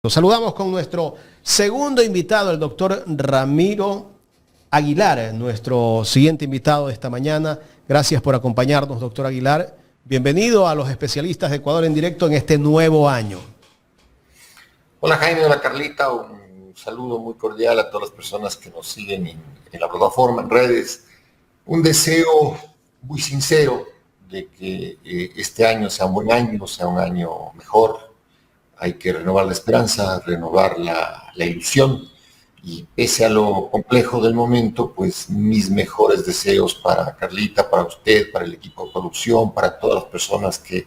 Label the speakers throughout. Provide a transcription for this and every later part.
Speaker 1: Nos saludamos con nuestro segundo invitado, el doctor Ramiro Aguilar, nuestro siguiente invitado de esta mañana. Gracias por acompañarnos, doctor Aguilar. Bienvenido a los especialistas de Ecuador en directo en este nuevo año.
Speaker 2: Hola Jaime, hola Carlita, un saludo muy cordial a todas las personas que nos siguen en la plataforma, en redes. Un deseo muy sincero de que este año sea un buen año, sea un año mejor. Hay que renovar la esperanza, renovar la ilusión, y pese a lo complejo del momento, pues mis mejores deseos para Carlita, para usted, para el equipo de producción, para todas las personas que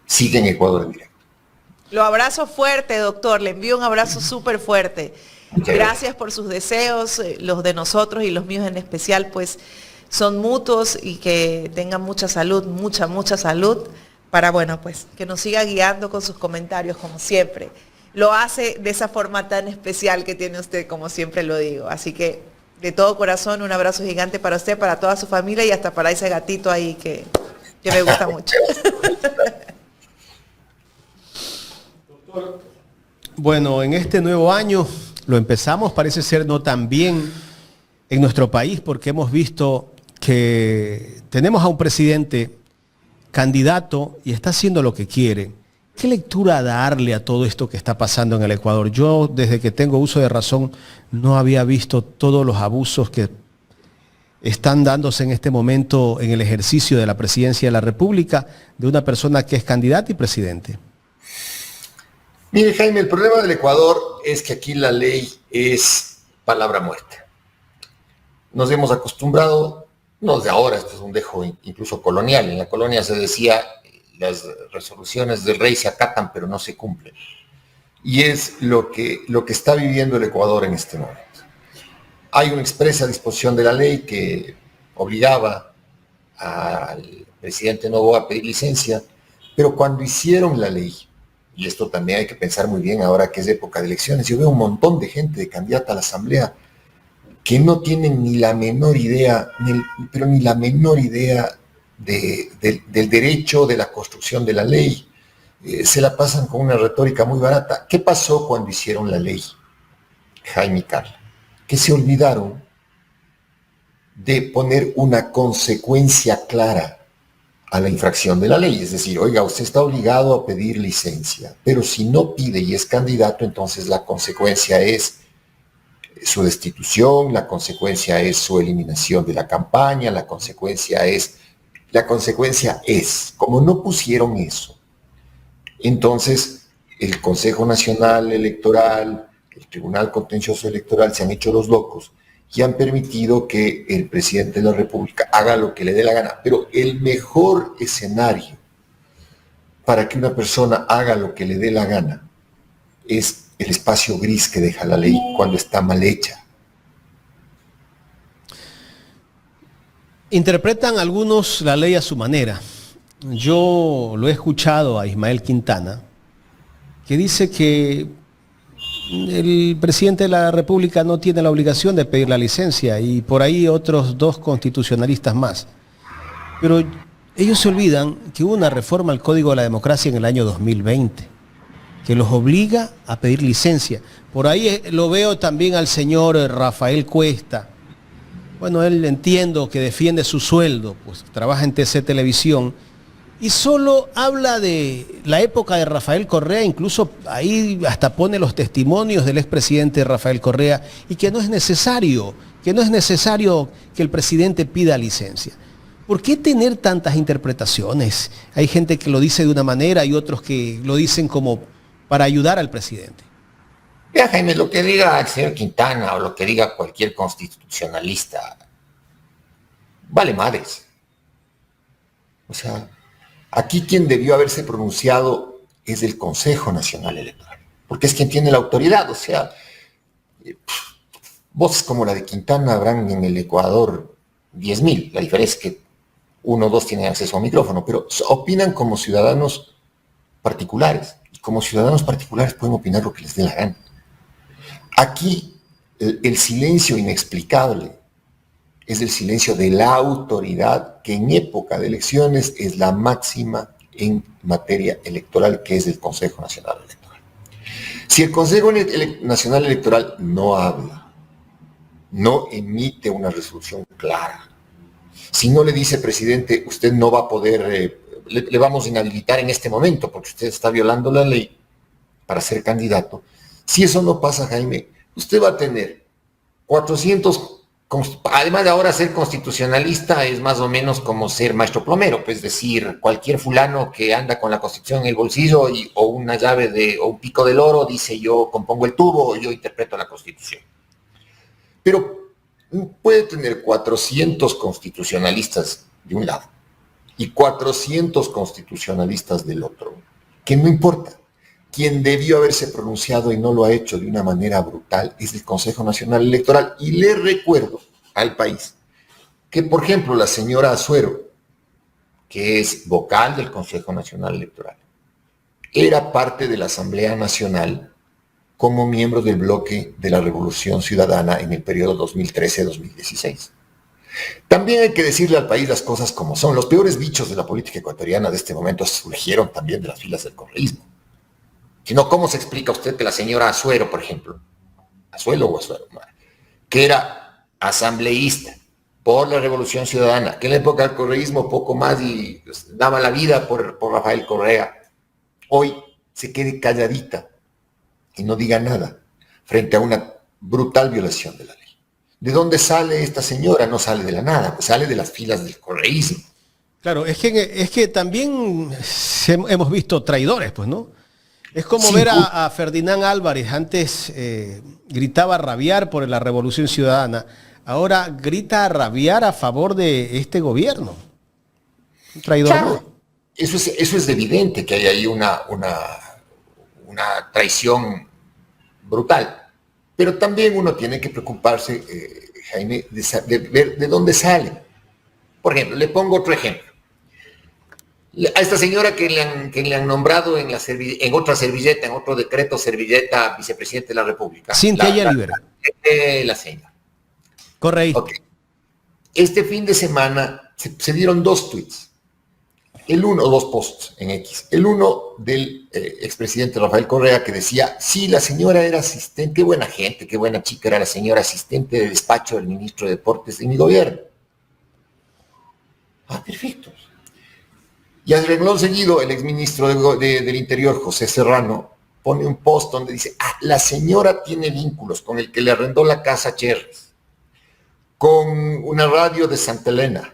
Speaker 2: siguen Ecuador en directo.
Speaker 3: Lo abrazo fuerte, doctor, le envío un abrazo súper fuerte. Gracias por sus deseos, los de nosotros y los míos en especial, pues son mutuos, y que tengan mucha salud, mucha salud, para, bueno, pues que nos siga guiando con sus comentarios como siempre. Lo hace de esa forma tan especial que tiene usted, como siempre lo digo. Así que de todo corazón un abrazo gigante para usted, para toda su familia y hasta para ese gatito ahí que me gusta mucho.
Speaker 1: Doctor, bueno, en este nuevo año lo empezamos, parece ser no tan bien en nuestro país, porque hemos visto que tenemos a un presidente candidato y está haciendo lo que quiere. ¿Qué lectura darle a todo esto que está pasando en el Ecuador? Yo, desde que tengo uso de razón, no había visto todos los abusos que están dándose en este momento en el ejercicio de la presidencia de la República de una persona que es candidata y presidente.
Speaker 2: Mire, Jaime, el problema del Ecuador es que aquí la ley es palabra muerta. Nos hemos acostumbrado, no de ahora, esto es un dejo incluso colonial. En la colonia se decía, las resoluciones del rey se acatan pero no se cumplen. Y es lo que está viviendo el Ecuador en este momento. Hay una expresa disposición de la ley que obligaba al presidente Noboa a pedir licencia, pero cuando hicieron la ley, y esto también hay que pensar muy bien ahora que es época de elecciones, yo veo un montón de gente de candidata a la asamblea que no tienen ni la menor idea, ni la menor idea del derecho, de la construcción de la ley. Se la pasan con una retórica muy barata. ¿Qué pasó cuando hicieron la ley, Jaime y Carla? Que se olvidaron de poner una consecuencia clara a la infracción de la ley. Es decir, oiga, usted está obligado a pedir licencia, pero si no pide y es candidato, entonces la consecuencia es su destitución, la consecuencia es su eliminación de la campaña, la consecuencia es, como no pusieron eso, entonces el Consejo Nacional Electoral, el Tribunal Contencioso Electoral se han hecho los locos y han permitido que el presidente de la República haga lo que le dé la gana. Pero el mejor escenario para que una persona haga lo que le dé la gana es el espacio gris que deja la ley cuando está mal hecha.
Speaker 1: Interpretan algunos la ley a su manera. Yo lo he escuchado a Ismael Quintana, que dice que el presidente de la República no tiene la obligación de pedir la licencia, y por ahí otros dos constitucionalistas más. Pero ellos se olvidan que hubo una reforma al Código de la Democracia en el año 2020. Que los obliga a pedir licencia. Por ahí lo veo también al señor Rafael Cuesta. Bueno, él, entiendo que defiende su sueldo, pues trabaja en TC Televisión, y solo habla de la época de Rafael Correa, incluso ahí hasta pone los testimonios del expresidente Rafael Correa, y que no es necesario que el presidente pida licencia. ¿Por qué tener tantas interpretaciones? Hay gente que lo dice de una manera y otros que lo dicen como para ayudar al presidente.
Speaker 2: Mira, Jaime, lo que diga el señor Quintana o lo que diga cualquier constitucionalista, vale madres. O sea, aquí quien debió haberse pronunciado es el Consejo Nacional Electoral, porque es quien tiene la autoridad. O sea, voces como la de Quintana habrán en el Ecuador 10.000. La diferencia es que uno o dos tienen acceso a un micrófono, pero opinan como ciudadanos particulares. Como ciudadanos particulares pueden opinar lo que les dé la gana. Aquí el silencio inexplicable es el silencio de la autoridad, que en época de elecciones es la máxima en materia electoral, que es el Consejo Nacional Electoral. Si el Consejo Nacional Electoral no habla, no emite una resolución clara, si no le dice, presidente, usted no va a poder, le vamos a inhabilitar en este momento porque usted está violando la ley para ser candidato, si eso no pasa, Jaime, usted va a tener 400. Además de ahora ser constitucionalista es más o menos como ser maestro plomero, pues es decir, cualquier fulano que anda con la Constitución en el bolsillo o una llave o un pico del oro dice yo compongo el tubo o yo interpreto la Constitución. Pero puede tener 400 constitucionalistas de un lado y 400 constitucionalistas del otro, que no importa. Quien debió haberse pronunciado y no lo ha hecho de una manera brutal es el Consejo Nacional Electoral. Y le recuerdo al país que, por ejemplo, la señora Azuero, que es vocal del Consejo Nacional Electoral, era parte de la Asamblea Nacional como miembro del bloque de la Revolución Ciudadana en el periodo 2013-2016. También hay que decirle al país las cosas como son. Los peores bichos de la política ecuatoriana de este momento surgieron también de las filas del correísmo. Sino, ¿cómo se explica usted que la señora Azuero, por ejemplo, que era asambleísta por la Revolución Ciudadana, que en la época del correísmo poco más y daba la vida por Rafael Correa, hoy se quede calladita y no diga nada frente a una brutal violación de la ley? ¿De dónde sale esta señora? No sale de la nada, pues sale de las filas del correísmo.
Speaker 1: Claro, es que también hemos visto traidores, pues, ¿no? Es como ver a Ferdinand Álvarez, antes gritaba a rabiar por la Revolución Ciudadana, ahora grita a rabiar a favor de este gobierno. Un traidor.
Speaker 2: Claro, eso es evidente que hay ahí una traición brutal. Pero también uno tiene que preocuparse, Jaime, de ver de dónde sale. Por ejemplo, le pongo otro ejemplo. A esta señora que le han nombrado en otra servilleta, en otro decreto servilleta, vicepresidente de la República.
Speaker 1: Cintia Yeriber.
Speaker 2: La señora.
Speaker 1: Correcto.
Speaker 2: Okay. Este fin de semana se dieron dos tweets. Dos posts en X. El uno del expresidente Rafael Correa que decía, sí, la señora era asistente, qué buena gente, qué buena chica era la señora asistente de despacho del ministro de Deportes de mi gobierno. Ah, perfecto. Y al renglón seguido, el exministro del Interior, José Serrano, pone un post donde dice, la señora tiene vínculos con el que le arrendó la casa a Cherres, con una radio de Santa Elena,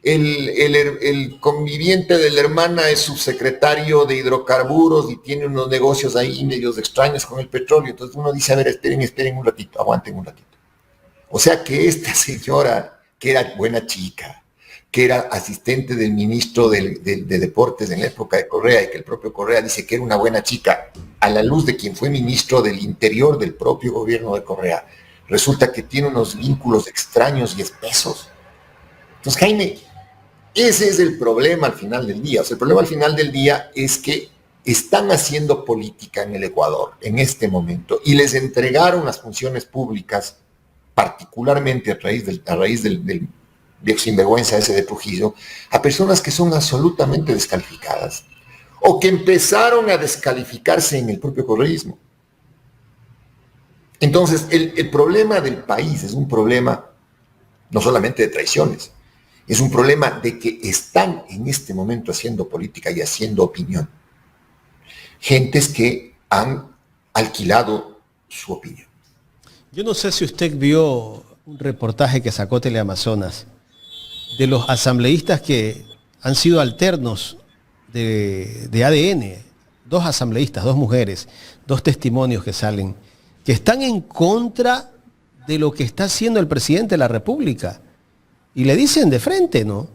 Speaker 2: el conviviente de la hermana es subsecretario de hidrocarburos y tiene unos negocios ahí medios extraños con el petróleo. Entonces uno dice, a ver, esperen un ratito, aguanten un ratito. O sea que esta señora, que era buena chica, que era asistente del ministro de Deportes en la época de Correa y que el propio Correa dice que era una buena chica, a la luz de quien fue ministro del Interior del propio gobierno de Correa, resulta que tiene unos vínculos extraños y espesos. Entonces, Jaime, ese es el problema al final del día. O sea, el problema al final del día es que están haciendo política en el Ecuador en este momento y les entregaron las funciones públicas, particularmente a raíz del viejo sinvergüenza ese de Trujillo, a personas que son absolutamente descalificadas o que empezaron a descalificarse en el propio correísmo. Entonces, el problema del país es un problema no solamente de traiciones, es un problema de que están en este momento haciendo política y haciendo opinión. Gentes que han alquilado su opinión.
Speaker 1: Yo no sé si usted vio un reportaje que sacó Teleamazonas de los asambleístas que han sido alternos de ADN, dos asambleístas, dos mujeres, dos testimonios que salen, que están en contra de lo que está haciendo el presidente de la República. Y le dicen de frente, ¿no?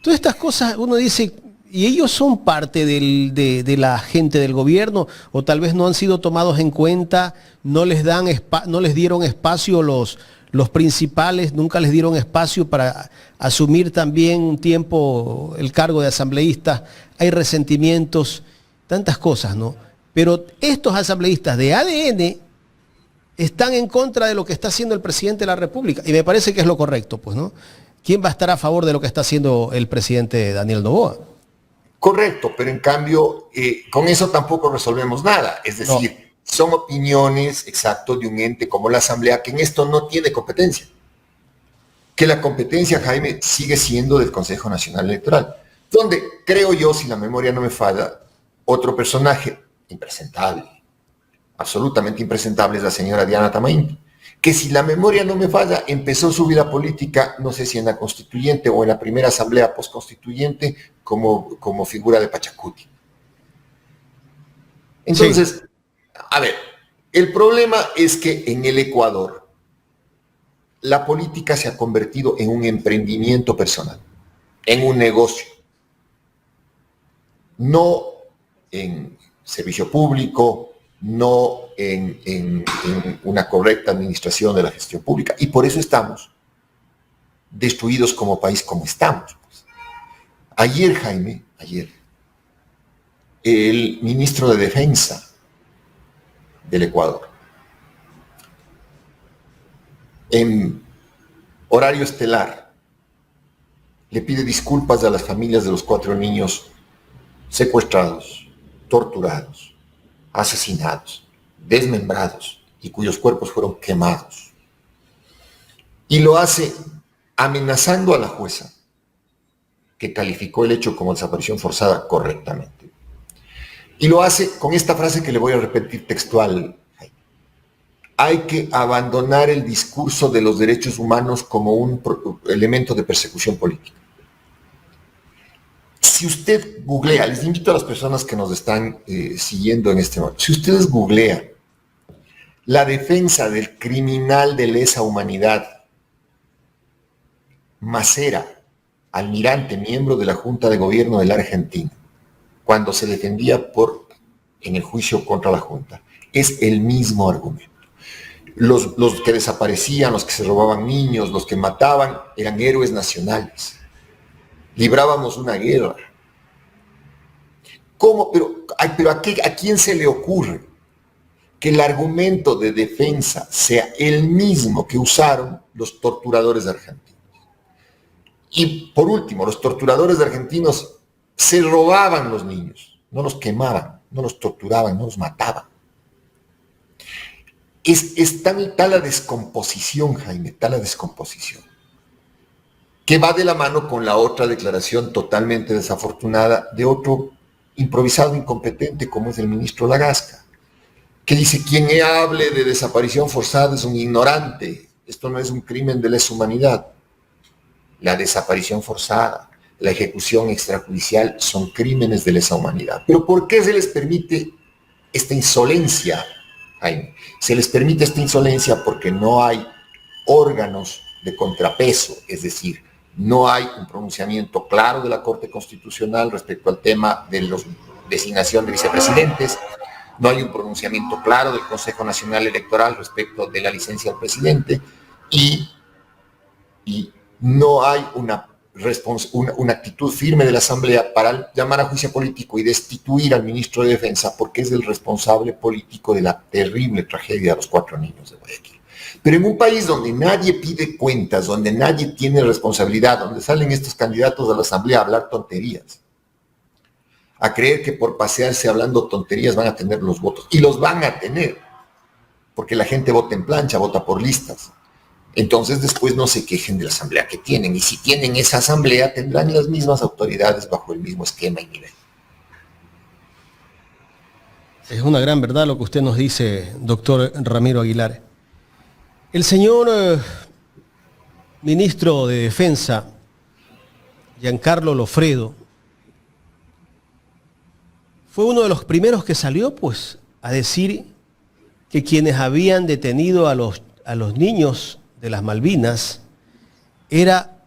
Speaker 1: Todas estas cosas uno dice, ¿y ellos son parte de la gente del gobierno? O tal vez no han sido tomados en cuenta, no les dieron espacio los principales, nunca les dieron espacio para asumir también un tiempo el cargo de asambleísta. Hay resentimientos, tantas cosas, ¿no? Pero estos asambleístas de ADN están en contra de lo que está haciendo el presidente de la República. Y me parece que es lo correcto, pues, ¿no? ¿Quién va a estar a favor de lo que está haciendo el presidente Daniel Noboa?
Speaker 2: Correcto, pero en cambio, con eso tampoco resolvemos nada. Es decir, son opiniones, exacto, de un ente como la Asamblea, que en esto no tiene competencia. Que la competencia, Jaime, sigue siendo del Consejo Nacional Electoral, donde creo yo, si la memoria no me falla, otro personaje impresentable, absolutamente impresentable, es la señora Diana Tamain, que si la memoria no me falla, empezó su vida política, no sé si en la constituyente o en la primera asamblea postconstituyente, como figura de Pachacuti. Entonces, sí. A ver, el problema es que en el Ecuador la política se ha convertido en un emprendimiento personal, en un negocio, no en servicio público, no en una correcta administración de la gestión pública. Y por eso estamos destruidos como país como estamos. Ayer, Jaime, el ministro de Defensa del Ecuador, en horario estelar, le pide disculpas a las familias de los 4 niños secuestrados, torturados, asesinados, desmembrados y cuyos cuerpos fueron quemados. Y lo hace amenazando a la jueza, que calificó el hecho como desaparición forzada correctamente. Y lo hace con esta frase que le voy a repetir textual. Hay que abandonar el discurso de los derechos humanos como un elemento de persecución política. Si usted googlea, les invito a las personas que nos están siguiendo en este momento, si ustedes googlean la defensa del criminal de lesa humanidad, Macera, almirante, miembro de la Junta de Gobierno de la Argentina, cuando se defendía en el juicio contra la Junta, es el mismo argumento. Los que desaparecían, los que se robaban niños, los que mataban, eran héroes nacionales. Librábamos una guerra. ¿Cómo? Pero ¿a quién se le ocurre que el argumento de defensa sea el mismo que usaron los torturadores argentinos? Y por último, los torturadores argentinos se robaban los niños, no los quemaban, no los torturaban, no los mataban. Es tal la descomposición, Jaime, tal la descomposición, que va de la mano con la otra declaración totalmente desafortunada de otro improvisado incompetente como es el ministro Lagasca, que dice: quien hable de desaparición forzada es un ignorante, esto no es un crimen de lesa humanidad. La desaparición forzada, la ejecución extrajudicial son crímenes de lesa humanidad. Pero ¿por qué se les permite esta insolencia, Jaime? Se les permite esta insolencia porque no hay órganos de contrapeso, es decir, no hay un pronunciamiento claro de la Corte Constitucional respecto al tema de la designación de vicepresidentes, no hay un pronunciamiento claro del Consejo Nacional Electoral respecto de la licencia del presidente y no hay una actitud firme de la Asamblea para llamar a juicio político y destituir al ministro de Defensa porque es el responsable político de la terrible tragedia de los 4 niños de Guayaquil. Pero en un país donde nadie pide cuentas, donde nadie tiene responsabilidad, donde salen estos candidatos a la Asamblea a hablar tonterías, a creer que por pasearse hablando tonterías van a tener los votos, y los van a tener, porque la gente vota en plancha, vota por listas. Entonces después no se quejen de la asamblea que tienen, y si tienen esa asamblea tendrán las mismas autoridades bajo el mismo esquema y nivel.
Speaker 1: Es una gran verdad lo que usted nos dice, doctor Ramiro Aguilar. El señor ministro de Defensa, Giancarlo Lofredo, fue uno de los primeros que salió pues a decir que quienes habían detenido a los niños de las Malvinas era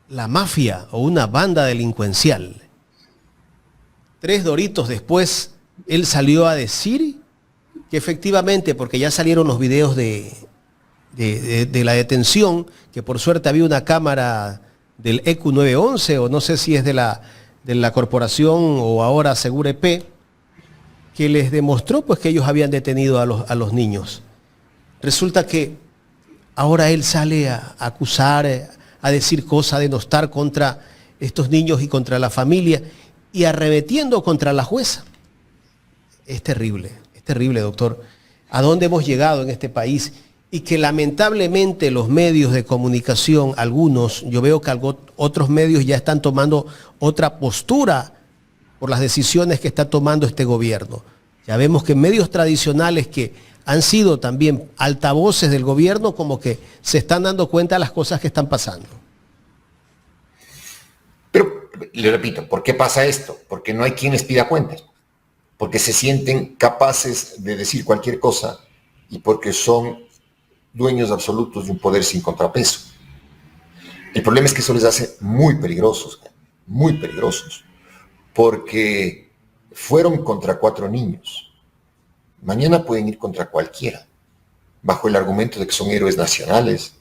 Speaker 1: la mafia o una banda delincuencial. 3 doritos después, él salió a decir que efectivamente, porque ya salieron los videos de la detención, que por suerte había una cámara del ECU 911, o no sé si es de la corporación o ahora Segura EP, que les demostró pues que ellos habían detenido a los niños. Resulta que ahora él sale a acusar, a decir cosas, a denostar contra estos niños y contra la familia y arremetiendo contra la jueza. Es terrible, terrible, doctor, a dónde hemos llegado en este país y que lamentablemente los medios de comunicación, algunos, yo veo que otros medios ya están tomando otra postura por las decisiones que está tomando este gobierno. Ya vemos que medios tradicionales que han sido también altavoces del gobierno como que se están dando cuenta de las cosas que están pasando.
Speaker 2: Pero, le repito, ¿por qué pasa esto? Porque no hay quien les pida cuentas. Porque se sienten capaces de decir cualquier cosa y porque son dueños absolutos de un poder sin contrapeso. El problema es que eso les hace muy peligrosos, porque fueron contra 4 niños. Mañana pueden ir contra cualquiera, bajo el argumento de que son héroes nacionales,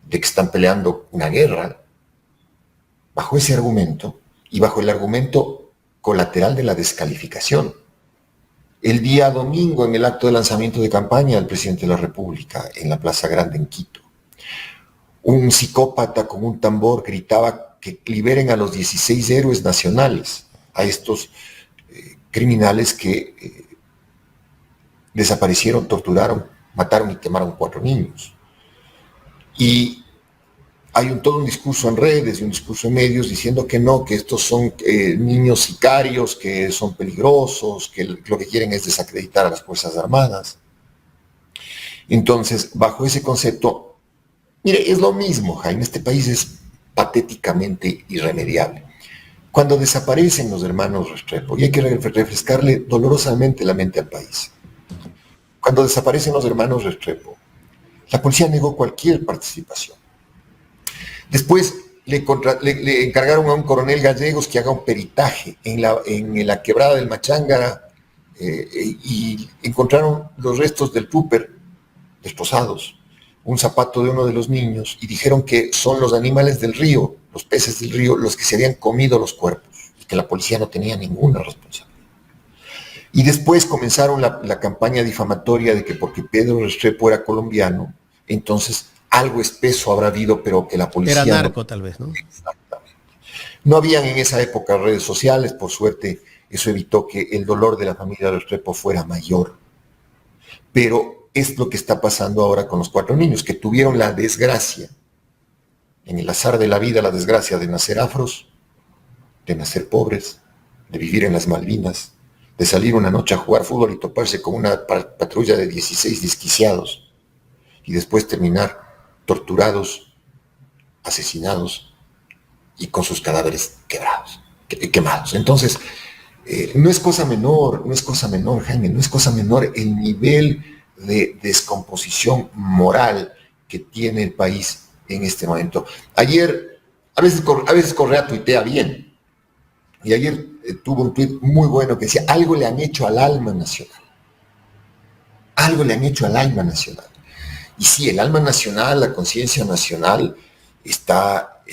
Speaker 2: de que están peleando una guerra. Bajo ese argumento y bajo el argumento colateral de la descalificación. El día domingo, en el acto de lanzamiento de campaña del presidente de la República, en la Plaza Grande en Quito, un psicópata con un tambor gritaba que liberen a los 16 héroes nacionales, a estos criminales que desaparecieron, torturaron, mataron y quemaron 4 niños. Y hay todo un discurso en redes y un discurso en medios diciendo que no, que estos son niños sicarios, que son peligrosos, que lo que quieren es desacreditar a las Fuerzas Armadas. Entonces, bajo ese concepto, mire, es lo mismo, Jaime, este país es patéticamente irremediable. Cuando desaparecen los hermanos Restrepo, y hay que refrescarle dolorosamente la mente al país, cuando desaparecen los hermanos Restrepo, la policía negó cualquier participación. Después le encargaron a un coronel Gallegos que haga un peritaje en la quebrada del Machángara y encontraron los restos del trooper desposados, un zapato de uno de los niños, y dijeron que son los animales del río, los peces del río, los que se habían comido los cuerpos y que la policía no tenía ninguna responsabilidad. Y después comenzaron la campaña difamatoria de que porque Pedro Restrepo era colombiano, entonces algo espeso habrá habido, pero que la policía...
Speaker 1: Era narco, tal vez, ¿no?
Speaker 2: Exactamente. No habían en esa época redes sociales, por suerte, eso evitó que el dolor de la familia Restrepo fuera mayor. Pero es lo que está pasando ahora con los 4 niños, que tuvieron la desgracia, en el azar de la vida, la desgracia de nacer afros, de nacer pobres, de vivir en las Malvinas, de salir una noche a jugar fútbol y toparse con una patrulla de 16 desquiciados, y después terminar torturados, asesinados y con sus cadáveres quemados. Entonces, no es cosa menor, Jaime, no es cosa menor el nivel de descomposición moral que tiene el país en este momento. Ayer, a veces Correa tuitea bien, y ayer tuvo un tuit muy bueno que decía, algo le han hecho al alma nacional. Algo le han hecho al alma nacional. Y sí, el alma nacional, la conciencia nacional está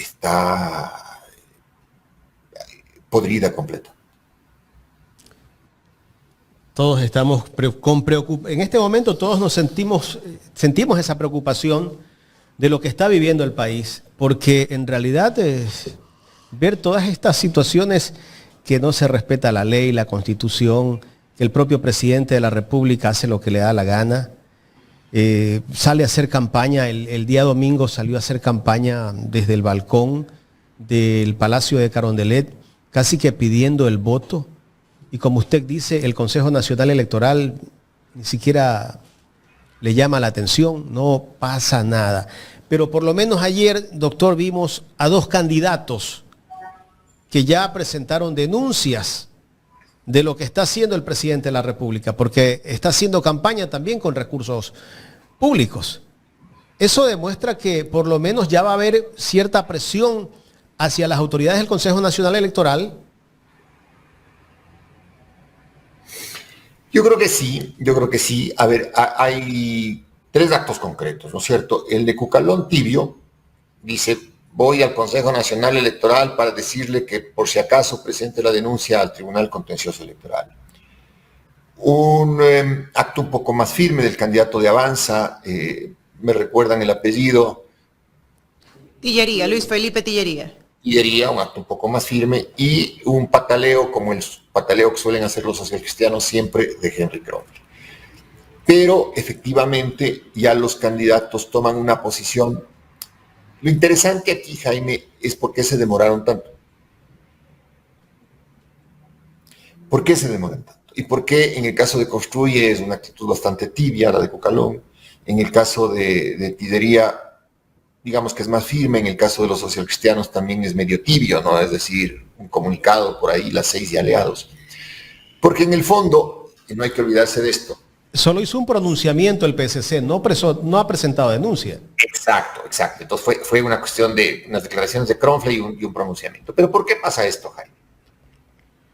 Speaker 2: podrida completa.
Speaker 1: Todos estamos con preocupación. En este momento todos nos sentimos esa preocupación de lo que está viviendo el país, porque en realidad ver todas estas situaciones que no se respeta la ley, la Constitución, que el propio presidente de la República hace lo que le da la gana. Sale a hacer campaña, el día domingo salió a hacer campaña desde el balcón del Palacio de Carondelet, casi que pidiendo el voto. Y como usted dice, el Consejo Nacional Electoral ni siquiera le llama la atención, no pasa nada. Pero por lo menos ayer, doctor, vimos a 2 candidatos que ya presentaron denuncias de lo que está haciendo el presidente de la República, porque está haciendo campaña también con recursos públicos. Eso demuestra que por lo menos ya va a haber cierta presión hacia las autoridades del Consejo Nacional Electoral.
Speaker 2: Yo creo que sí. A ver, hay 3 actos concretos, ¿no es cierto? El de Cucalón Tibio dice, voy al Consejo Nacional Electoral para decirle que por si acaso presente la denuncia al Tribunal Contencioso Electoral. Un acto un poco más firme del candidato de Avanza, me recuerdan el apellido.
Speaker 3: Tillería, Luis Felipe Tillería.
Speaker 2: Tillería, un acto un poco más firme, y un pataleo como el pataleo que suelen hacer los socialcristianos siempre de Henry Cromer. pero efectivamente ya los candidatos toman una posición. Lo interesante aquí, Jaime, es por qué se demoraron tanto. ¿Por qué se demoran tanto? ¿Y por qué en el caso de Construye es una actitud bastante tibia, la de Cocalón? En el caso de Tidería, digamos que es más firme. En el caso de los socialcristianos también es medio tibio, ¿no? Es decir, un comunicado por ahí, las 6 y aliados. Porque en el fondo, y no hay que olvidarse de esto.
Speaker 1: Solo hizo un pronunciamiento el PSC, no ha presentado denuncia.
Speaker 2: Exacto. Entonces fue una cuestión de unas declaraciones de Kronfle y un pronunciamiento. ¿Pero por qué pasa esto, Jaime?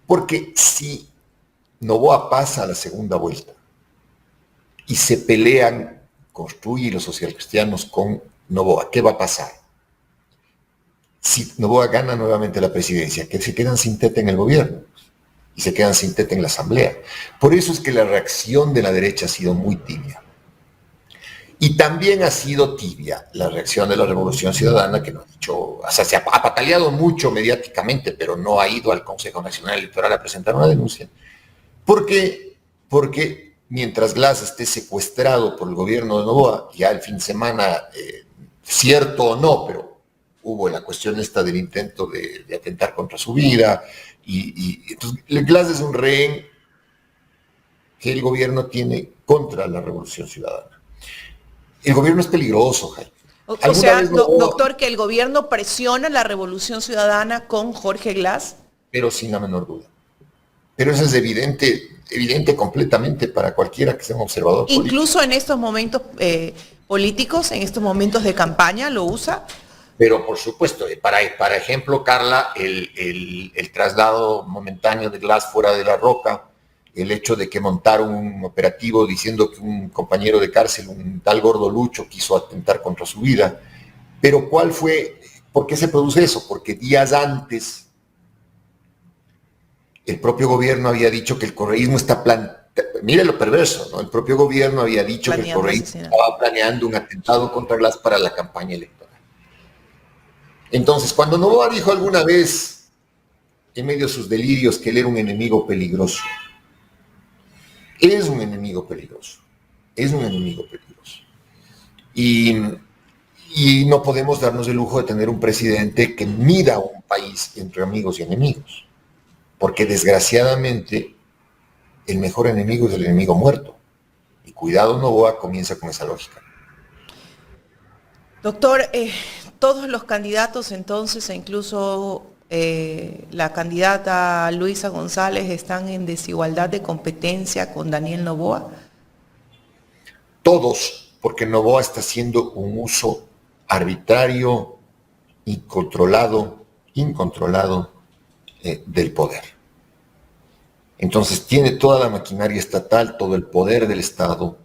Speaker 2: Porque si Noboa pasa a la segunda vuelta y se pelean Construye y los socialcristianos con Noboa, ¿qué va a pasar? Si Noboa gana nuevamente la presidencia, que se quedan sin teta en el gobierno y se quedan sin teta en la asamblea. Por eso es que la reacción de la derecha ha sido muy tibia. Y también ha sido tibia la reacción de la Revolución Ciudadana, que no ha dicho, o sea, se ha pataleado mucho mediáticamente, pero no ha ido al Consejo Nacional Electoral a presentar una denuncia. Porque mientras Glass esté secuestrado por el gobierno de Noboa, ya el fin de semana, cierto o no, pero hubo la cuestión esta del intento de atentar contra su vida, y entonces Glass es un rehén que el gobierno tiene contra la Revolución Ciudadana. El gobierno es peligroso, Jaime.
Speaker 3: O sea, doctor, que el gobierno presiona la Revolución Ciudadana con Jorge Glass.
Speaker 2: Pero sin la menor duda. Pero eso es evidente completamente para cualquiera que sea un observador político.
Speaker 3: Incluso en estos momentos políticos, en estos momentos de campaña, ¿lo usa?
Speaker 2: Pero por supuesto, para ejemplo, Carla, el traslado momentáneo de Glass fuera de La Roca, el hecho de que montaron un operativo diciendo que un compañero de cárcel, un tal Gordo Lucho, quiso atentar contra su vida. Pero ¿por qué se produce eso? Porque días antes el propio gobierno había dicho que el correísmo está mire lo perverso, ¿no? El propio gobierno había dicho que el correísmo estaba planeando un atentado contra Glass para la campaña electoral. Entonces, cuando Noboa dijo alguna vez, en medio de sus delirios, que él era un enemigo peligroso, es un enemigo peligroso. Y no podemos darnos el lujo de tener un presidente que mida un país entre amigos y enemigos. Porque desgraciadamente el mejor enemigo es el enemigo muerto. Y cuidado, Noboa comienza con esa lógica.
Speaker 3: Doctor, todos los candidatos entonces, e incluso la candidata Luisa González, están en desigualdad de competencia con Daniel Noboa.
Speaker 2: Todos, porque Noboa está haciendo un uso arbitrario, incontrolado del poder. Entonces tiene toda la maquinaria estatal, todo el poder del Estado,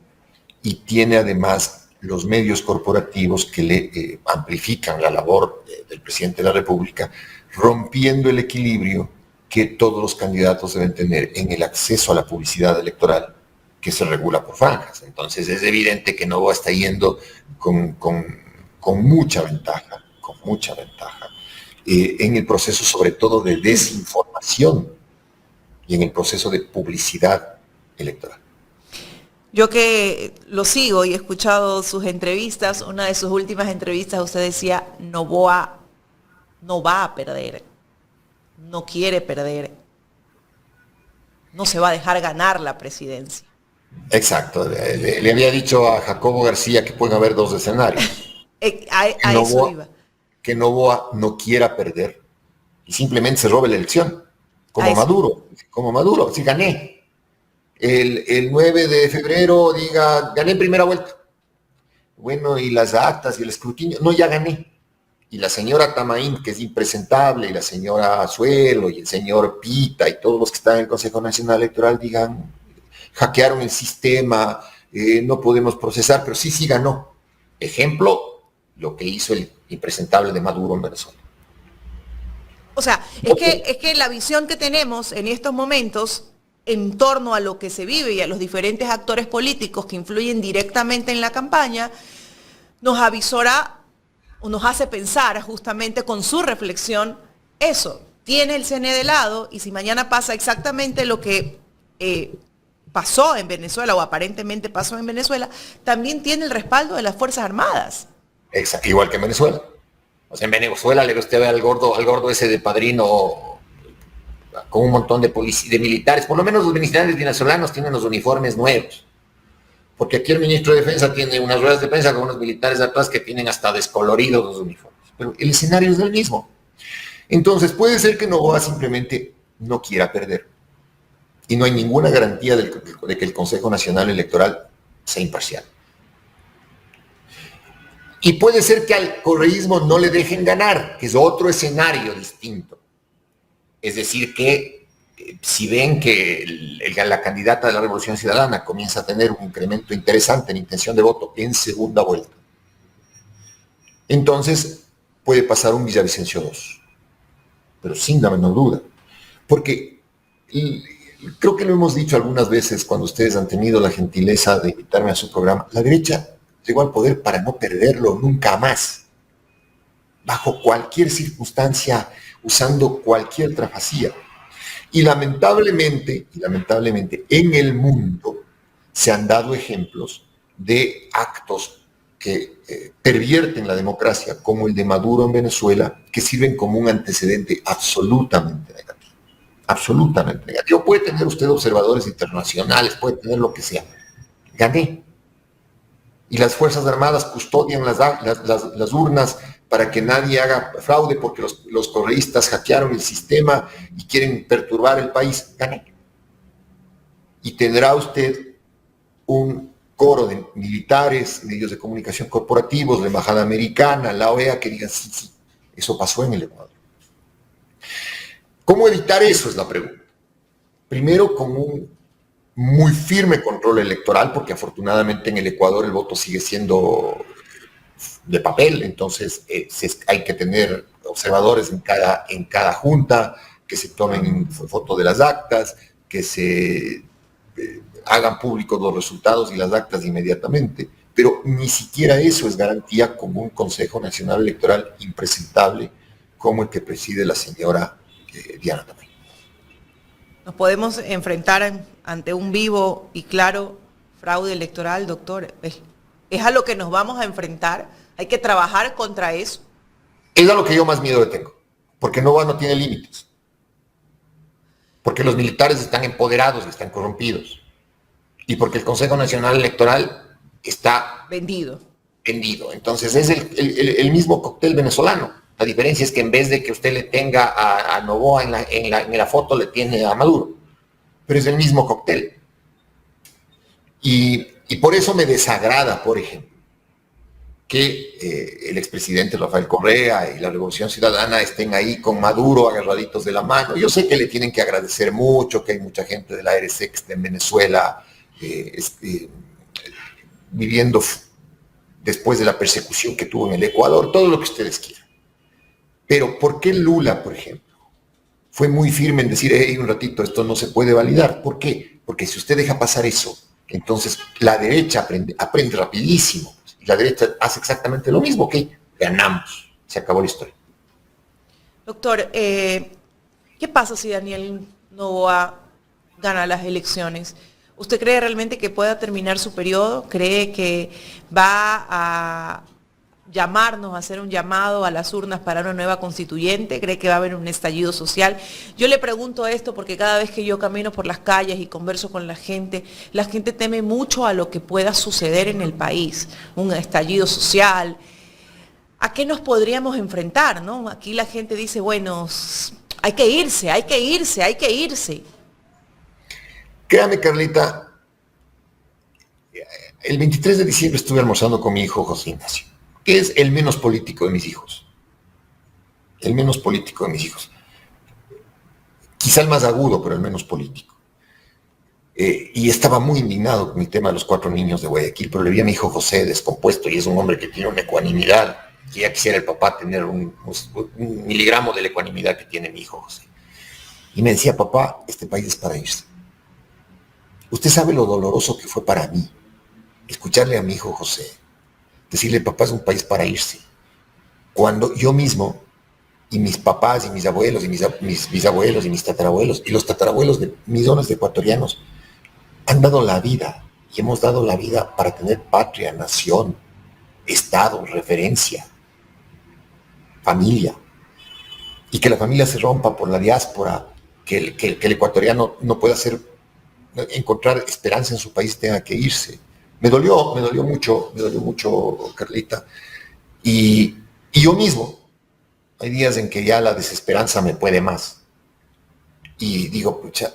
Speaker 2: y tiene además los medios corporativos que le amplifican la labor del presidente de la República, rompiendo el equilibrio que todos los candidatos deben tener en el acceso a la publicidad electoral, que se regula por franjas. Entonces es evidente que Noboa está yendo con mucha ventaja, en el proceso sobre todo de desinformación y en el proceso de publicidad electoral.
Speaker 3: Yo que lo sigo y he escuchado sus entrevistas, una de sus últimas entrevistas usted decía, Noboa no va a perder, no quiere perder, no se va a dejar ganar la presidencia.
Speaker 2: Exacto, le había dicho a Jacobo García que pueden haber dos escenarios.
Speaker 3: a eso iba.
Speaker 2: Que Noboa no quiera perder y simplemente se robe la elección, como Maduro, sí gané. El 9 de febrero diga, gané en primera vuelta. Bueno, y las actas y el escrutinio, no, ya gané. Y la señora Tamaín, que es impresentable, y la señora Azuelo, y el señor Pita, y todos los que están en el Consejo Nacional Electoral digan, hackearon el sistema, no podemos procesar, pero sí ganó. Ejemplo, lo que hizo el impresentable de Maduro en Venezuela.
Speaker 3: O sea, es que la visión que tenemos en estos momentos en torno a lo que se vive y a los diferentes actores políticos que influyen directamente en la campaña, nos avisora o nos hace pensar justamente con su reflexión eso. Tiene el CNE de lado y si mañana pasa exactamente lo que pasó en Venezuela o aparentemente pasó en Venezuela, también tiene el respaldo de las Fuerzas Armadas.
Speaker 2: Exacto, igual que en Venezuela. O sea, en Venezuela le ve usted al gordo ese de padrino con un montón de militares. Por lo menos los militares venezolanos tienen los uniformes nuevos. Porque aquí el ministro de Defensa tiene unas ruedas de prensa con unos militares atrás que tienen hasta descoloridos los uniformes. Pero el escenario es el mismo. Entonces puede ser que Noboa simplemente no quiera perder. Y no hay ninguna garantía de que el Consejo Nacional Electoral sea imparcial. Y puede ser que al correísmo no le dejen ganar, que es otro escenario distinto. Es decir, que si ven que la candidata de la Revolución Ciudadana comienza a tener un incremento interesante en intención de voto en segunda vuelta, entonces puede pasar un Villavicencio 2, pero sin la menor duda. Porque creo que lo hemos dicho algunas veces cuando ustedes han tenido la gentileza de invitarme a su programa, la derecha llegó al poder para no perderlo nunca más, bajo cualquier circunstancia, usando cualquier trafacía. Y lamentablemente, en el mundo se han dado ejemplos de actos que pervierten la democracia, como el de Maduro en Venezuela, que sirven como un antecedente absolutamente negativo. Absolutamente negativo. Puede tener usted observadores internacionales, puede tener lo que sea. Gané. Y las Fuerzas Armadas custodian las urnas para que nadie haga fraude porque los correístas hackearon el sistema y quieren perturbar el país. Gané. Y tendrá usted un coro de militares, medios de comunicación corporativos, la Embajada Americana, la OEA, que digan, sí, eso pasó en el Ecuador. ¿Cómo evitar eso? Es la pregunta. Primero, con un muy firme control electoral, porque afortunadamente en el Ecuador el voto sigue siendo de papel, entonces hay que tener observadores en cada junta, que se tomen fotos de las actas, que se hagan públicos los resultados y las actas inmediatamente, pero ni siquiera eso es garantía como un Consejo Nacional Electoral impresentable como el que preside la señora Diana Tamay.
Speaker 3: ¿Nos podemos enfrentar ante un vivo y claro fraude electoral, doctor? ¿Es a lo que nos vamos a enfrentar? ¿Hay que trabajar contra eso?
Speaker 2: Es a lo que yo más miedo le tengo, porque Noboa no tiene límites, porque los militares están empoderados y están corrompidos, y porque el Consejo Nacional Electoral está
Speaker 3: vendido.
Speaker 2: Entonces es el mismo cóctel venezolano. La diferencia es que en vez de que usted le tenga a Noboa en la foto, le tiene a Maduro. Pero es el mismo cóctel. Y por eso me desagrada, por ejemplo, que el expresidente Rafael Correa y la Revolución Ciudadana estén ahí con Maduro agarraditos de la mano. Yo sé que le tienen que agradecer mucho, que hay mucha gente de la RC que está en Venezuela viviendo después de la persecución que tuvo en el Ecuador, todo lo que ustedes quieran. Pero ¿por qué Lula, por ejemplo, fue muy firme en decir, hey, un ratito, esto no se puede validar? ¿Por qué? Porque si usted deja pasar eso, entonces la derecha aprende rapidísimo. Y la derecha hace exactamente lo mismo, ¿ok? Ganamos. Se acabó la historia.
Speaker 3: Doctor, ¿qué pasa si Daniel Noboa gana las elecciones? ¿Usted cree realmente que pueda terminar su periodo? ¿Cree que va a llamarnos, a hacer un llamado a las urnas para una nueva constituyente? ¿Cree que va a haber un estallido social? Yo le pregunto esto porque cada vez que yo camino por las calles y converso con la gente teme mucho a lo que pueda suceder en el país, un estallido social. ¿A qué nos podríamos enfrentar, no? Aquí la gente dice, bueno, hay que irse.
Speaker 2: Créame, Carlita, el 23 de diciembre estuve almorzando con mi hijo José Ignacio, que es el menos político de mis hijos. El menos político de mis hijos. Quizá el más agudo, pero el menos político. Y estaba muy indignado con el tema de los 4 niños de Guayaquil, pero le vi a mi hijo José descompuesto y es un hombre que tiene una ecuanimidad, que ya quisiera el papá tener un miligramo de la ecuanimidad que tiene mi hijo José. Y me decía, papá, este país es para irse. Usted sabe lo doloroso que fue para mí escucharle a mi hijo José decirle, papá, es un país para irse, cuando yo mismo y mis papás y mis abuelos y mis bisabuelos y mis tatarabuelos y los tatarabuelos de millones de ecuatorianos han dado la vida y hemos dado la vida para tener patria, nación, Estado, referencia, familia. Y que la familia se rompa por la diáspora, que el ecuatoriano no pueda encontrar esperanza en su país, tenga que irse. Me dolió mucho, Carlita. Y yo mismo, hay días en que ya la desesperanza me puede más. Y digo, pucha,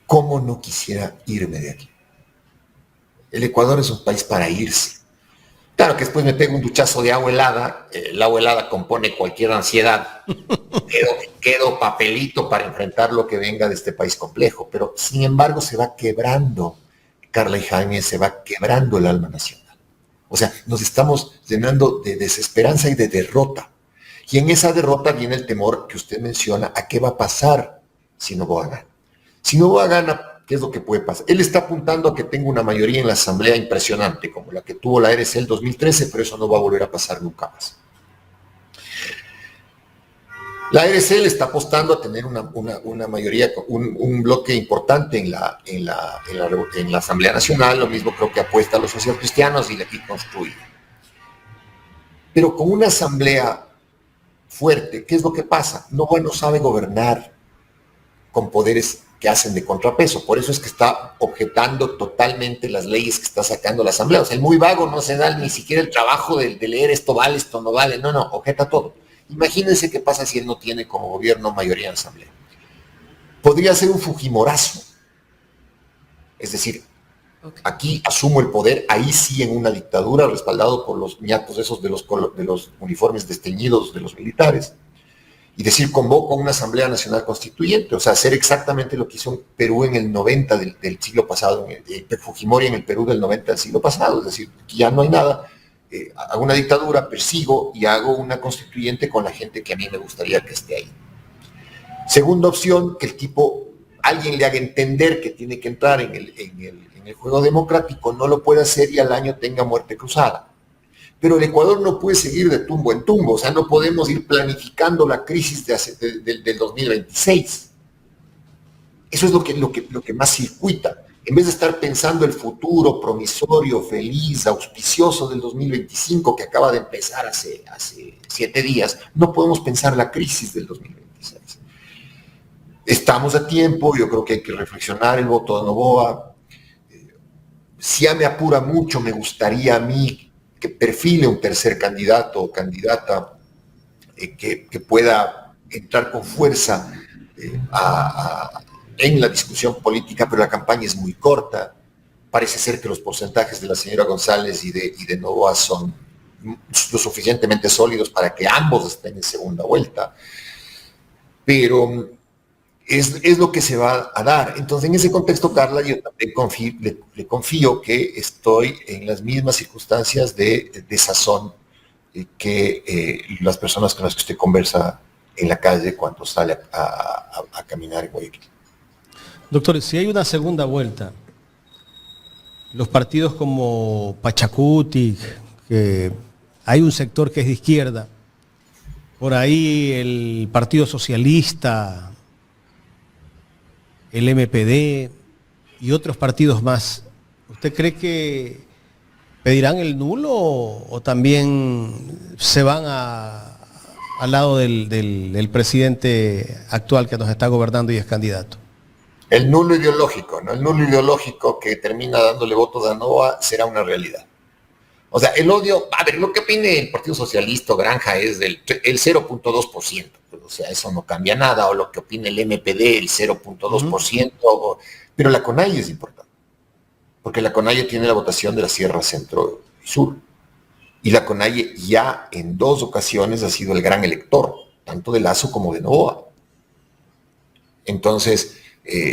Speaker 2: ¿cómo no quisiera irme de aquí? El Ecuador es un país para irse. Claro que después me pego un duchazo de agua helada, el agua helada compone cualquier ansiedad, quedo papelito para enfrentar lo que venga de este país complejo, pero sin embargo se va quebrando, Carla y Jaime, se va quebrando el alma nacional. O sea, nos estamos llenando de desesperanza y de derrota. Y en esa derrota viene el temor que usted menciona a qué va a pasar si Noboa gana. Si Noboa gana, ¿qué es lo que puede pasar? Él está apuntando a que tenga una mayoría en la asamblea impresionante, como la que tuvo la RC el 2013, pero eso no va a volver a pasar nunca más. La RC le está apostando a tener una mayoría, un bloque importante en la Asamblea Nacional, lo mismo creo que apuesta a los socialcristianos y construye. Pero con una asamblea fuerte, ¿qué es lo que pasa? Noboa no sabe gobernar con poderes que hacen de contrapeso. Por eso es que está objetando totalmente las leyes que está sacando la Asamblea. O sea, el muy vago no se da ni siquiera el trabajo de leer esto vale, esto no vale. No, objeta todo. Imagínense qué pasa si él no tiene como gobierno mayoría en la Asamblea. Podría ser un fujimorazo. Es decir, aquí asumo el poder, ahí sí en una dictadura, respaldado por los ñatos esos de los uniformes desteñidos de los militares. Y decir, convoco a una Asamblea Nacional Constituyente, o sea, hacer exactamente lo que hizo Perú en el 90 del siglo pasado, Fujimori en el Perú del 90 del siglo pasado, es decir, aquí ya no hay nada, hago una dictadura, persigo y hago una constituyente con la gente que a mí me gustaría que esté ahí. Segunda opción, que alguien le haga entender que tiene que entrar en el juego democrático, no lo puede hacer y al año tenga muerte cruzada. Pero el Ecuador no puede seguir de tumbo en tumbo, o sea, no podemos ir planificando la crisis del 2026. Eso es lo que más circuita. En vez de estar pensando el futuro promisorio, feliz, auspicioso del 2025 que acaba de empezar hace 7 días, no podemos pensar la crisis del 2026. Estamos a tiempo, yo creo que hay que reflexionar el voto de Noboa. Si ya me apura mucho, me gustaría a mí que perfile un tercer candidato o candidata que pueda entrar con fuerza en la discusión política, pero la campaña es muy corta. Parece ser que los porcentajes de la señora González y de Noboa son lo suficientemente sólidos para que ambos estén en segunda vuelta. Pero es lo que se va a dar. Entonces, en ese contexto, Carla, yo también le confío que estoy en las mismas circunstancias de sazón que las personas con las que usted conversa en la calle cuando sale a caminar en Guayaquil.
Speaker 1: Doctor, si hay una segunda vuelta, los partidos como Pachacuti, que hay un sector que es de izquierda, por ahí el Partido Socialista, el MPD y otros partidos más, ¿usted cree que pedirán el nulo o también se van al lado del presidente actual que nos está gobernando y es candidato?
Speaker 2: El nulo ideológico, ¿no? El nulo ideológico que termina dándole votos a Noboa será una realidad. O sea, el odio, a ver, lo que opine el Partido Socialista o Granja es el 0.2%, o sea, eso no cambia nada, o lo que opine el MPD, el 0.2%, pero la CONAIE es importante, porque la CONAIE tiene la votación de la Sierra Centro y Sur, y la CONAIE ya en 2 ocasiones ha sido el gran elector, tanto de Lazo como de Noboa. Entonces,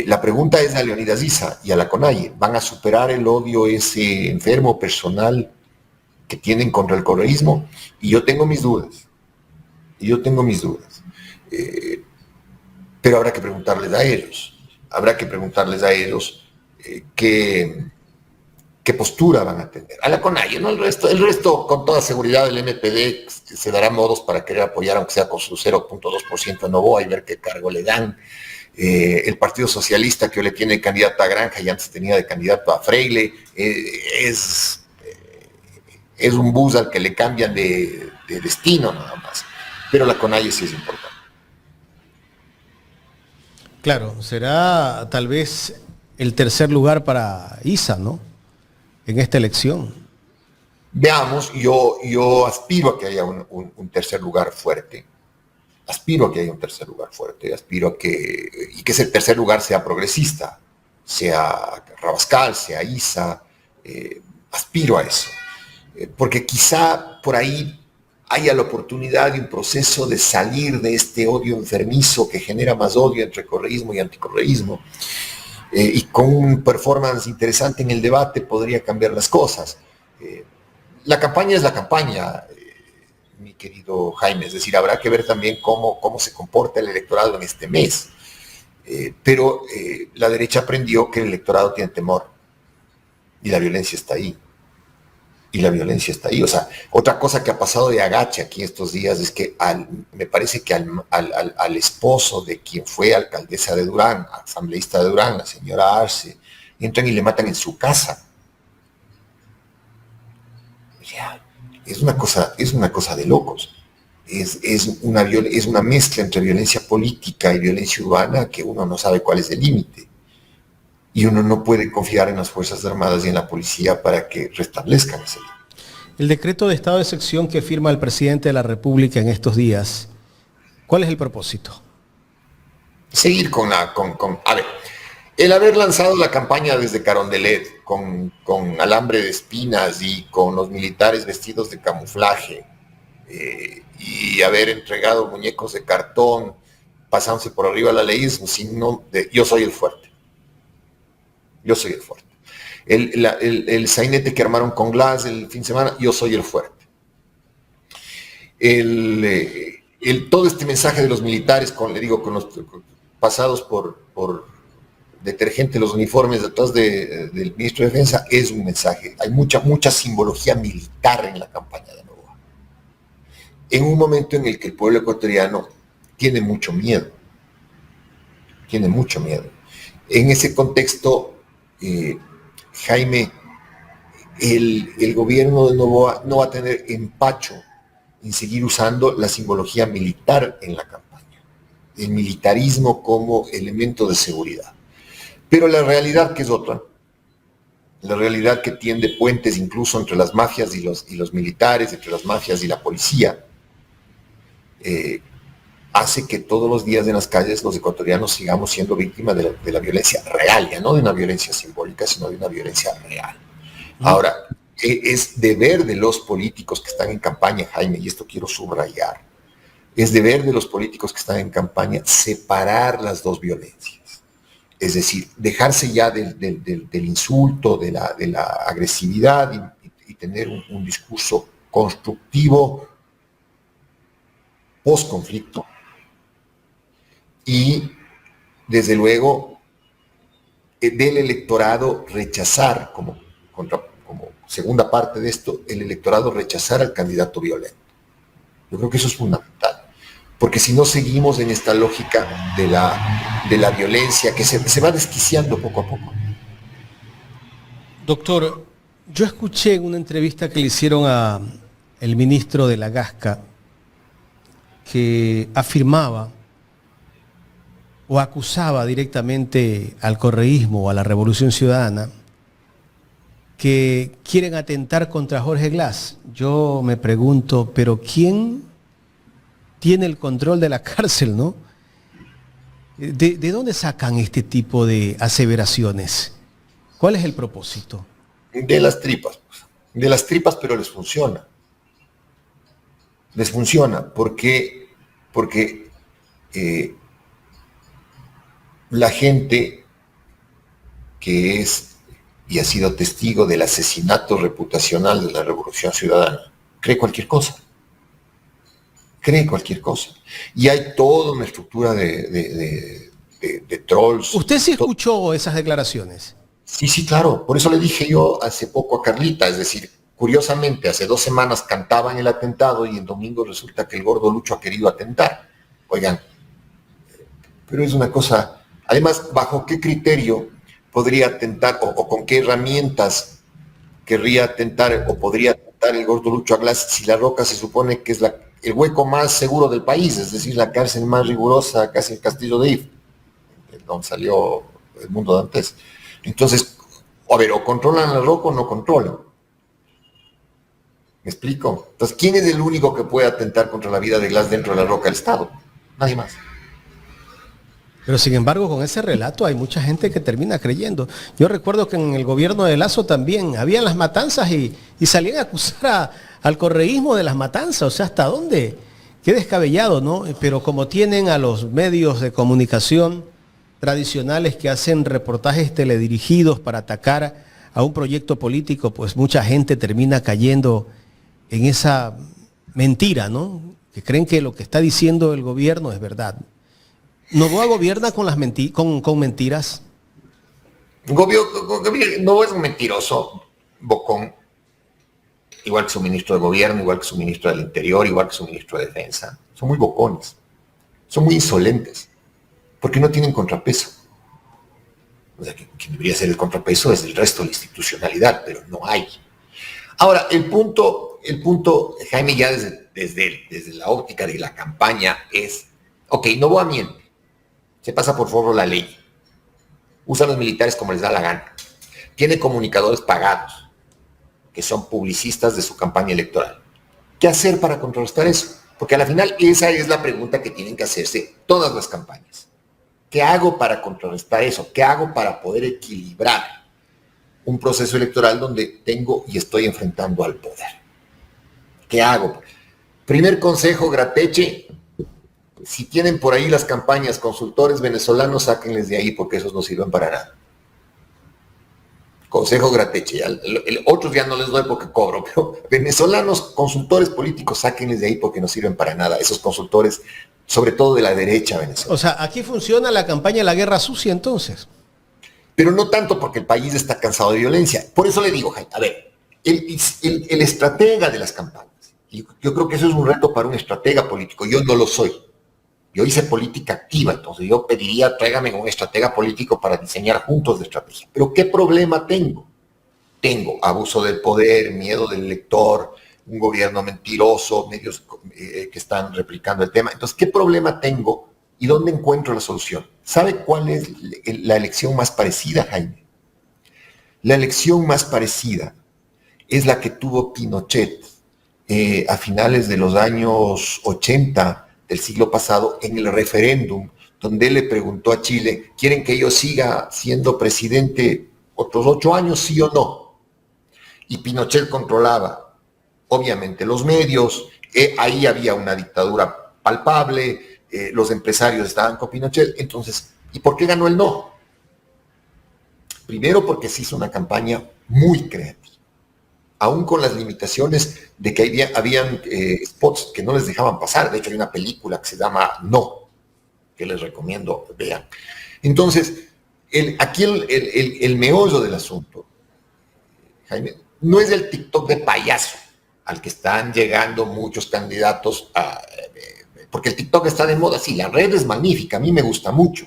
Speaker 2: la pregunta es a Leonidas Issa y a la CONAIE, ¿van a superar el odio ese enfermo personal que tienen contra el correísmo? Y yo tengo mis dudas. Pero habrá que preguntarles a ellos. Qué postura van a tener. A la CONAIE, ¿no? El resto, con toda seguridad, el MPD se dará modos para querer apoyar, aunque sea con su 0.2% a Noboa y ver qué cargo le dan. El Partido Socialista, que hoy le tiene candidato a Granja y antes tenía de candidato a Freile, es un bus al que le cambian de destino nada más. Pero la CONAIE sí es importante.
Speaker 1: Claro, será tal vez el tercer lugar para ISA, ¿no? En esta elección.
Speaker 2: Veamos, yo aspiro a que haya un tercer lugar fuerte. Aspiro a que haya un tercer lugar fuerte. Aspiro a que ese tercer lugar sea progresista, sea Rabascal, sea ISA. Aspiro a eso. Porque quizá por ahí haya la oportunidad de un proceso de salir de este odio enfermizo que genera más odio entre correísmo y anticorreísmo. Y con un performance interesante en el debate podría cambiar las cosas. La campaña es la campaña, mi querido Jaime, es decir, habrá que ver también cómo se comporta el electorado en este mes. Pero la derecha aprendió que el electorado tiene temor y la violencia está ahí. O sea, otra cosa que ha pasado de agache aquí estos días es que me parece que al esposo de quien fue alcaldesa de Durán, asambleísta de Durán, la señora Arce, entran y le matan en su casa. Ya, es una cosa de locos. Es una mezcla entre violencia política y violencia urbana que uno no sabe cuál es el límite. Y uno no puede confiar en las Fuerzas Armadas y en la policía para que restablezcan ese límite.
Speaker 1: El decreto de estado de excepción que firma el presidente de la República en estos días, ¿cuál es el propósito?
Speaker 2: Seguir a ver, el haber lanzado la campaña desde Carondelet con alambre de espinas y con los militares vestidos de camuflaje y haber entregado muñecos de cartón pasándose por arriba de la ley es un signo de yo soy el fuerte. Yo soy el fuerte. El sainete que armaron con Glass el fin de semana, yo soy el fuerte. Todo este mensaje de los militares, con los pasados por detergente los uniformes detrás del ministro de Defensa, es un mensaje. Hay mucha simbología militar en la campaña de Novoa. En un momento en el que el pueblo ecuatoriano tiene mucho miedo. Tiene mucho miedo. En ese contexto, Jaime, el gobierno de Novoa no va a tener empacho en seguir usando la simbología militar en la campaña, el militarismo como elemento de seguridad. Pero la realidad que es otra, la realidad que tiende puentes incluso entre las mafias y los militares, entre las mafias y la policía, hace que todos los días en las calles los ecuatorianos sigamos siendo víctimas de la violencia real, ya no de una violencia simbólica, sino de una violencia real. Ahora, es deber de los políticos que están en campaña, Jaime, y esto quiero subrayar, es deber de los políticos que están en campaña separar las dos violencias. Es decir, dejarse ya del insulto, de la agresividad y tener un discurso constructivo post-conflicto. Y, desde luego, del electorado rechazar, como segunda parte de esto, el electorado rechazar al candidato violento. Yo creo que eso es fundamental. Porque si no seguimos en esta lógica de la violencia que se va desquiciando poco a poco.
Speaker 1: Doctor, yo escuché en una entrevista que le hicieron al ministro de la Gasca que afirmaba o acusaba directamente al correísmo o a la Revolución Ciudadana que quieren atentar contra Jorge Glass. Yo me pregunto, ¿pero quién tiene el control de la cárcel, no? ¿De dónde sacan este tipo de aseveraciones? ¿Cuál es el propósito?
Speaker 2: De las tripas, pero les funciona. Les funciona porque la gente que es y ha sido testigo del asesinato reputacional de la Revolución Ciudadana cree cualquier cosa. Y hay toda una estructura de trolls.
Speaker 1: ¿Usted sí escuchó esas declaraciones?
Speaker 2: Sí, claro. Por eso le dije yo hace poco a Carlita, es decir, curiosamente, hace 2 semanas cantaban el atentado y el domingo resulta que el gordo Lucho ha querido atentar. Oigan, pero es una cosa Además, ¿bajo qué criterio podría atentar o con qué herramientas querría atentar o podría atentar el gordo Lucho Aglas si La Roca se supone que es el hueco más seguro del país, es decir, la cárcel más rigurosa, casi el castillo de If, donde salió el mundo de antes? Entonces, a ver, o controlan a La Roca o no controlan. ¿Me explico? Entonces, ¿quién es el único que puede atentar contra la vida de Glass dentro de La Roca? El Estado. Nadie más.
Speaker 1: Pero sin embargo, con ese relato hay mucha gente que termina creyendo. Yo recuerdo que en el gobierno de Lazo también había las matanzas y salían a acusar al correísmo de las matanzas. O sea, ¿hasta dónde? Qué descabellado, ¿no? Pero como tienen a los medios de comunicación tradicionales que hacen reportajes teledirigidos para atacar a un proyecto político, pues mucha gente termina cayendo en esa mentira, ¿no? Que creen que lo que está diciendo el gobierno es verdad. Novoa gobierna con con mentiras.
Speaker 2: No es un mentiroso, bocón, igual que su ministro de gobierno, igual que su ministro del interior, igual que su ministro de defensa. Son muy bocones, son muy insolentes, porque no tienen contrapeso. O sea, que debería ser el contrapeso es el resto de la institucionalidad, pero no hay. Ahora, el punto, Jaime, ya desde la óptica de la campaña es, ok, Novoa miente. Se pasa por forro la ley, usa a los militares como les da la gana, tiene comunicadores pagados, que son publicistas de su campaña electoral. ¿Qué hacer para contrarrestar eso? Porque a la final esa es la pregunta que tienen que hacerse todas las campañas. ¿Qué hago para contrarrestar eso? ¿Qué hago para poder equilibrar un proceso electoral donde tengo y estoy enfrentando al poder? ¿Qué hago? Primer consejo, Grateche. Si tienen por ahí las campañas consultores venezolanos, sáquenles de ahí porque esos no sirven para nada. Consejo Grateche. Otros ya no les doy porque cobro, pero venezolanos, consultores políticos, sáquenles de ahí porque no sirven para nada. Esos consultores, sobre todo de la derecha venezolana.
Speaker 1: O sea, aquí funciona la campaña de la guerra sucia entonces.
Speaker 2: Pero no tanto porque el país está cansado de violencia. Por eso le digo, Jaime, a ver, el estratega de las campañas, y yo creo que eso es un reto para un estratega político. Yo no lo soy. Yo hice política activa, entonces yo pediría, tráigame un estratega político para diseñar juntos de estrategia. Pero ¿qué problema tengo? Tengo abuso del poder, miedo del elector, un gobierno mentiroso, medios que están replicando el tema. Entonces, ¿qué problema tengo y dónde encuentro la solución? ¿Sabe cuál es la elección más parecida, Jaime? La elección más parecida es la que tuvo Pinochet a finales de los años 80 del siglo pasado en el referéndum, donde él le preguntó a Chile, ¿quieren que yo siga siendo presidente otros 8 años, sí o no? Y Pinochet controlaba, obviamente, los medios, ahí había una dictadura palpable, los empresarios estaban con Pinochet, entonces, ¿y por qué ganó el no? Primero porque se hizo una campaña muy creativa, aún con las limitaciones de que habían spots que no les dejaban pasar. De hecho, hay una película que se llama No, que les recomiendo vean. Entonces, aquí el meollo del asunto, Jaime, no es el TikTok de payaso al que están llegando muchos candidatos, porque el TikTok está de moda. Sí, la red es magnífica, a mí me gusta mucho,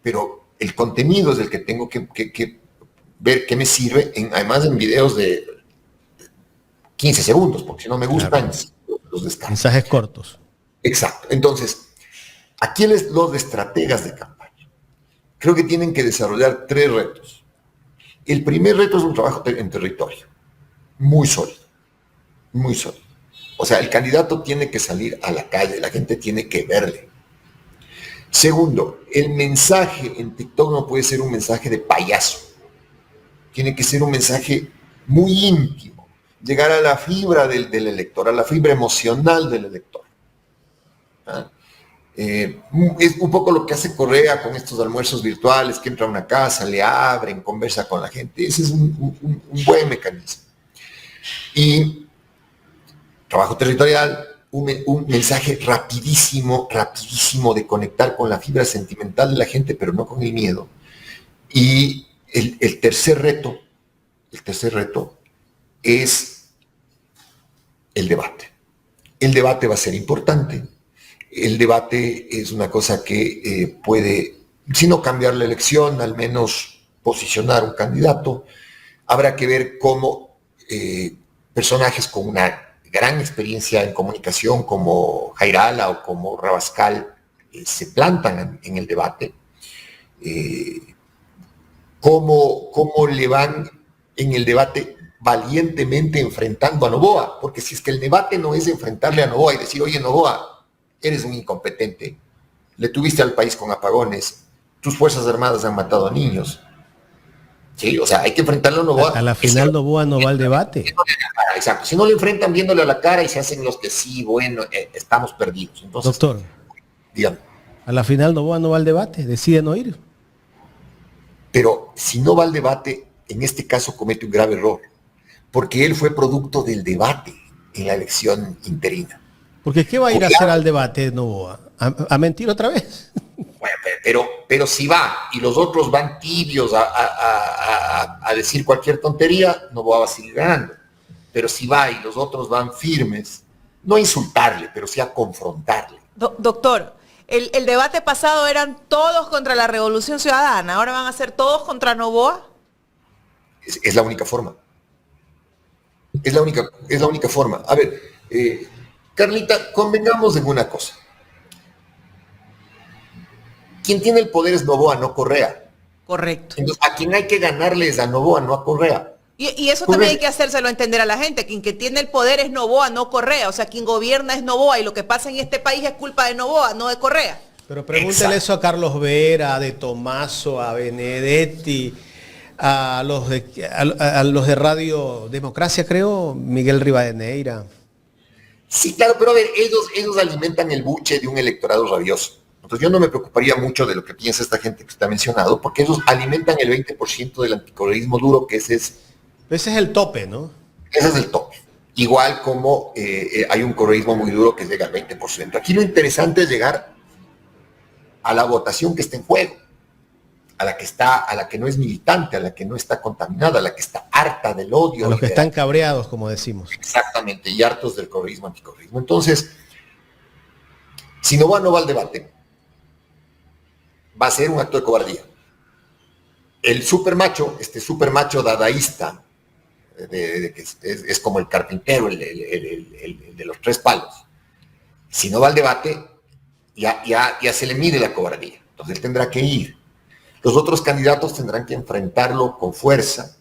Speaker 2: pero el contenido es el que tengo que ver qué me sirve, además en videos de 15 segundos, porque si no me gustan, claro, los descargo.
Speaker 1: Mensajes cortos.
Speaker 2: Exacto. Entonces, aquí los estrategas de campaña creo que tienen que desarrollar 3 retos. El primer reto es un trabajo en territorio, muy sólido, muy sólido. O sea, el candidato tiene que salir a la calle, la gente tiene que verle. Segundo, el mensaje en TikTok no puede ser un mensaje de payaso. Tiene que ser un mensaje muy íntimo, llegar a la fibra del elector, a la fibra emocional del elector. ¿Ah? Es un poco lo que hace Correa con estos almuerzos virtuales, que entra a una casa, le abren, conversa con la gente. Ese es un buen mecanismo. Y trabajo territorial, un mensaje rapidísimo de conectar con la fibra sentimental de la gente, pero no con el miedo. Y el tercer reto es el debate. El debate va a ser importante. El debate es una cosa que puede si no cambiar la elección, al menos posicionar un candidato. Habrá que ver cómo personajes con una gran experiencia en comunicación como Jairala o como Rabascal se plantan en el debate. Cómo le van en el debate valientemente enfrentando a Noboa, porque si es que el debate no es enfrentarle a Noboa y decir, oye Noboa, eres un incompetente, le tuviste al país con apagones, tus Fuerzas Armadas han matado a niños. Sí, o sea, hay que enfrentarlo a Noboa.
Speaker 1: A la final Noboa no va al debate.
Speaker 2: Exacto, si no le enfrentan viéndole a la cara y se hacen los que sí, bueno, estamos perdidos. Entonces,
Speaker 1: doctor,
Speaker 2: dígame.
Speaker 1: A la final Noboa no va al debate, decide no ir.
Speaker 2: Pero si no va al debate, en este caso comete un grave error, porque él fue producto del debate en la elección interina.
Speaker 1: Porque ¿qué va a ir a hacer al debate Noboa? ¿A mentir otra vez?
Speaker 2: Bueno, pero si va y los otros van tibios a decir cualquier tontería, Noboa va a seguir ganando. Pero si va y los otros van firmes, no a insultarle, pero sí a confrontarle.
Speaker 3: Doctor, el debate pasado eran todos contra la Revolución Ciudadana, ahora van a ser todos contra Noboa.
Speaker 2: Es la única forma. Es la única forma. A ver, Carlita, convengamos en una cosa. Quien tiene el poder es Noboa, no Correa.
Speaker 3: Correcto.
Speaker 2: Entonces, a quien hay que ganarle es a Noboa, no a Correa.
Speaker 3: Y eso también hay que hacérselo entender a la gente. Quien que tiene el poder es Noboa, no Correa. O sea, quien gobierna es Noboa y lo que pasa en este país es culpa de Noboa, no de Correa.
Speaker 1: Pero pregúntele eso a Carlos Vera, a De Tomaso, a Benedetti, a los de Radio Democracia, creo, Miguel Rivadeneira.
Speaker 2: Sí, claro, pero a ver, ellos alimentan el buche de un electorado rabioso. Entonces yo no me preocuparía mucho de lo que piensa esta gente que usted ha mencionado, porque ellos alimentan el 20% del anticorreísmo duro, que ese es
Speaker 1: el tope, ¿no?
Speaker 2: Ese es el tope. Igual como hay un correísmo muy duro que llega al 20%. Aquí lo interesante es llegar a la votación que está en juego, a la que no es militante, a la que no está contaminada, a la que está harta del odio.
Speaker 1: A los que están cabreados, como decimos.
Speaker 2: Exactamente, y hartos del correísmo, anticorreísmo. Entonces, si no va al debate, va a ser un acto de cobardía. El supermacho, este supermacho dadaísta, que es como el carpintero, el de los tres palos. Si no va al debate, ya se le mide la cobardía. Entonces él tendrá que ir. Los otros candidatos tendrán que enfrentarlo con fuerza,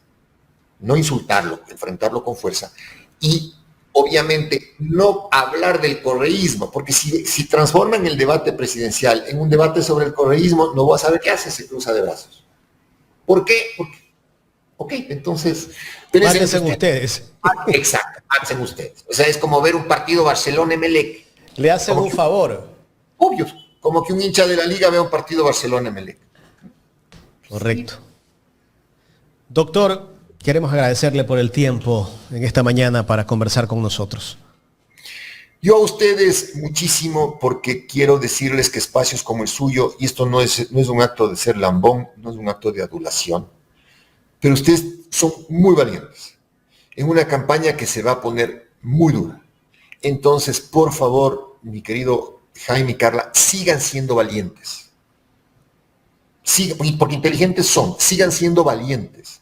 Speaker 2: no insultarlo, enfrentarlo con fuerza. Y obviamente no hablar del correísmo, porque si transforman el debate presidencial en un debate sobre el correísmo, no va a saber qué hace, se cruza de brazos. ¿Por qué? Ok, entonces...
Speaker 1: Párense ustedes.
Speaker 2: Exacto, hacen ustedes. O sea, es como ver un partido Barcelona-Emelec.
Speaker 1: Le hacen un favor.
Speaker 2: Obvio, como que un hincha de la liga vea un partido Barcelona-Emelec.
Speaker 1: Correcto. Doctor, queremos agradecerle por el tiempo en esta mañana para conversar con nosotros.
Speaker 2: Yo a ustedes muchísimo, porque quiero decirles que espacios como el suyo, y esto no es un acto de ser lambón, no es un acto de adulación, pero ustedes son muy valientes en una campaña que se va a poner muy dura. Entonces, por favor, mi querido Jaime y Carla, sigan siendo valientes. Porque inteligentes son, sigan siendo valientes.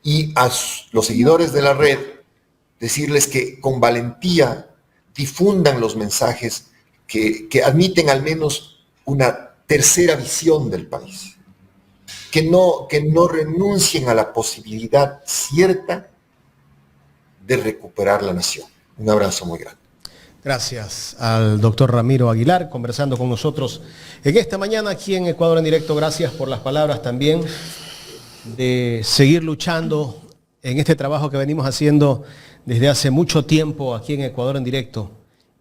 Speaker 2: Y a los seguidores de la red, decirles que con valentía difundan los mensajes que admiten al menos una tercera visión del país. Que no renuncien a la posibilidad cierta de recuperar la nación. Un abrazo muy grande.
Speaker 1: Gracias al doctor Ramiro Aguilar, conversando con nosotros en esta mañana aquí en Ecuador en Directo. Gracias por las palabras también de seguir luchando en este trabajo que venimos haciendo desde hace mucho tiempo aquí en Ecuador en Directo,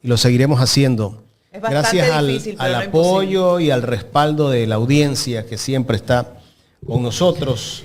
Speaker 1: y lo seguiremos haciendo. Gracias al apoyo y al respaldo de la audiencia que siempre está con nosotros.